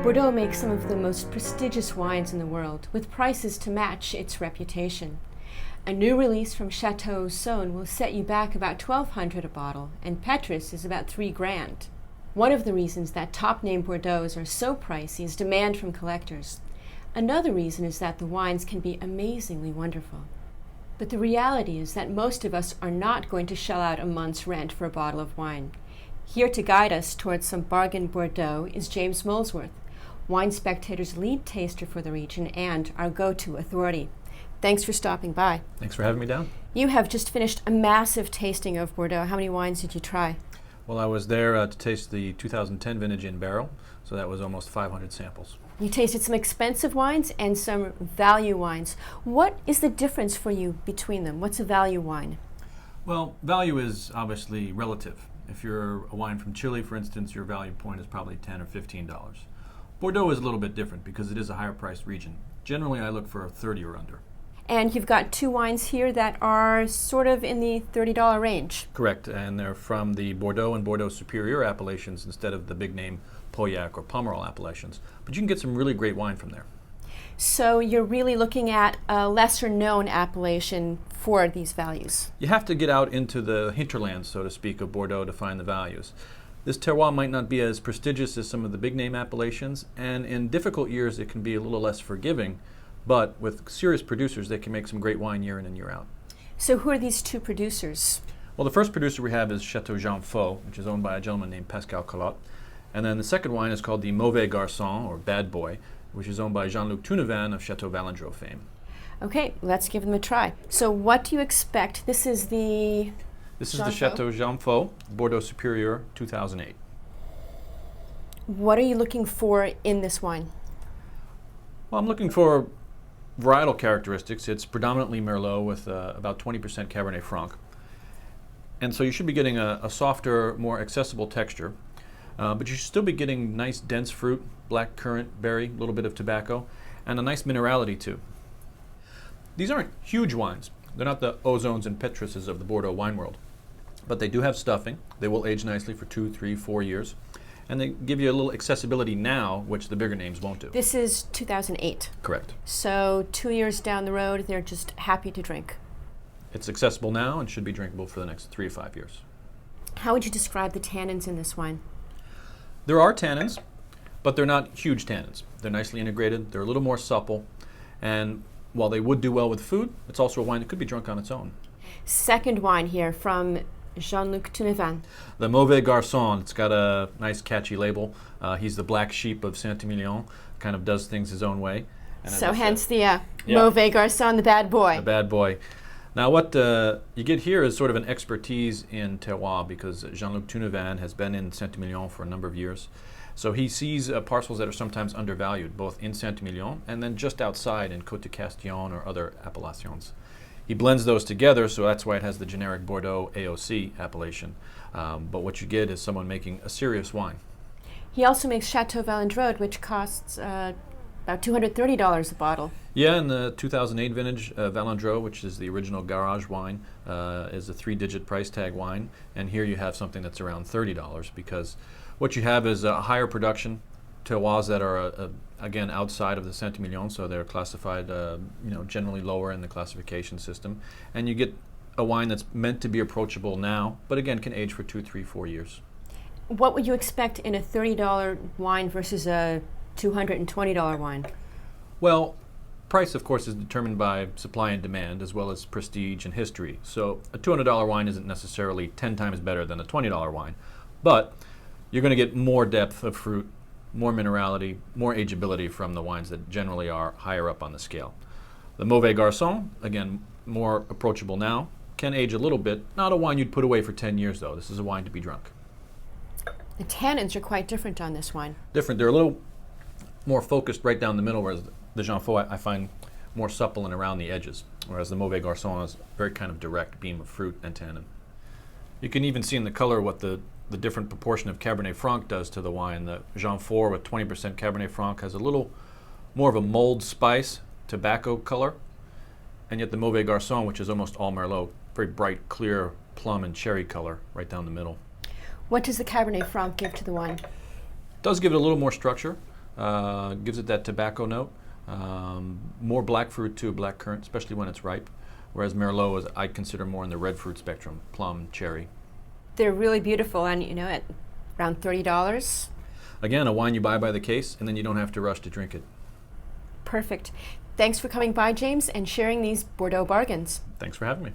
Bordeaux makes some of the most prestigious wines in the world, with prices to match its reputation. A new release from Chateau will set you back about $1,200 a bottle, and Petrus is about $3,000. One of the reasons that top-name Bordeaux are so pricey is demand from collectors. Another reason is that the wines can be amazingly wonderful. But the reality is that most of us are not going to shell out a month's rent for a bottle of wine. Here to guide us towards some bargain Bordeaux is James Molesworth, Wine Spectator's lead taster for the region and our go-to authority. Thanks for stopping by. Thanks for having me down. You have just finished a massive tasting of Bordeaux. How many wines did you try? Well, I was there to taste the 2010 vintage in barrel, so that was almost 500 samples. You tasted some expensive wines and some value wines. What is the difference for you between them? What's a value wine? Well, value is obviously relative. If you're a wine from Chile, for instance, your value point is probably $10 or $15. Bordeaux is a little bit different because it is a higher priced region. Generally, I look for 30 or under. And you've got two wines here that are sort of in the $30 range. Correct, and they're from the Bordeaux and Bordeaux Superior appellations instead of the big name Pauillac or Pomerol appellations. But you can get some really great wine from there. So you're really looking at a lesser known appellation for these values. You have to get out into the hinterlands, so to speak, of Bordeaux to find the values. This terroir might not be as prestigious as some of the big name appellations, and in difficult years it can be a little less forgiving, but with serious producers they can make some great wine year in and year out. So who are these two producers? Well, the first producer we have is Chateau Jean-Faux, which is owned by a gentleman named Pascal Calotte. And then the second wine is called the Mauvais Garcon, or Bad Boy, which is owned by Jean-Luc of Chateau Valandreau fame. Okay, let's give them a try. So what do you expect? This is the the Chateau Jean-Faux, Bordeaux Superior, 2008. What are you looking for in this wine? Well, I'm looking for varietal characteristics. It's predominantly Merlot with about 20% Cabernet Franc. And so you should be getting a softer, more accessible texture. But you should still be getting nice dense fruit, black currant, berry, a little bit of tobacco, and a nice minerality too. These aren't huge wines. They're not the Ozones and Petruses of the Bordeaux wine world. But they do have stuffing. They will age nicely for 2, 3, 4 years. And they give you a little accessibility now, which the bigger names won't do. This is 2008. Correct. So 2 years down the road, they're just happy to drink. It's accessible now and should be drinkable for the next 3 to 5 years. How would you describe the tannins in this wine? There are tannins, but they're not huge tannins. They're nicely integrated. They're a little more supple. And while they would do well with food, it's also a wine that could be drunk on its own. Second wine here from Jean-Luc. The Mauvais Garcon. It's got a nice catchy label. He's the black sheep of Saint-Emilion, kind of does things his own way. And so hence the Mauvais Garcon, the bad boy. The bad boy. Now what you get here is sort of an expertise in terroir because Jean-Luc has been in Saint-Emilion for a number of years. So he sees parcels that are sometimes undervalued, both in Saint-Emilion and then just outside in Côte de Castillon or other appellations. He blends those together, so that's why it has the generic Bordeaux AOC appellation. But what you get is someone making a serious wine. He also makes Chateau Valandreau, which costs about $230 a bottle. Yeah, in the 2008 vintage Valandreau, which is the original garage wine, is a 3-digit price tag wine. And here you have something that's around $30 because what you have is a higher production terroirs that are, again, outside of the Saint-Emilion, so they're classified generally lower in the classification system. And you get a wine that's meant to be approachable now, but again, can age for 2, 3, 4 years. What would you expect in a $30 wine versus a $220 wine? Well, price, of course, is determined by supply and demand as well as prestige and history. So a $200 wine isn't necessarily 10 times better than a $20 wine, but you're going to get more depth of fruit, more minerality, more ageability from the wines that generally are higher up on the scale. The Mauvais Garcon, again, more approachable now, can age a little bit. Not a wine you'd put away for 10 years, though. This is a wine to be drunk. The tannins are quite different on this wine. Different. They're a little more focused right down the middle, whereas the Jean-Faux I find more supple and around the edges, whereas the Mauvais Garcon is very kind of direct beam of fruit and tannin. You can even see in the color what the different proportion of Cabernet Franc does to the wine. The Jean-Faux with 20% Cabernet Franc has a little more of a mulled spice, tobacco color, and yet the Mauvais Garcon, which is almost all Merlot, very bright, clear plum and cherry color right down the middle. What does the Cabernet Franc give to the wine? It does give it a little more structure. gives it that tobacco note. More black fruit too, black currant, especially when it's ripe. Whereas Merlot is, I consider, more in the red fruit spectrum, plum, cherry. They're really beautiful, and at around $30. Again, a wine you buy by the case, and then you don't have to rush to drink it. Perfect. Thanks for coming by, James, and sharing these Bordeaux bargains. Thanks for having me.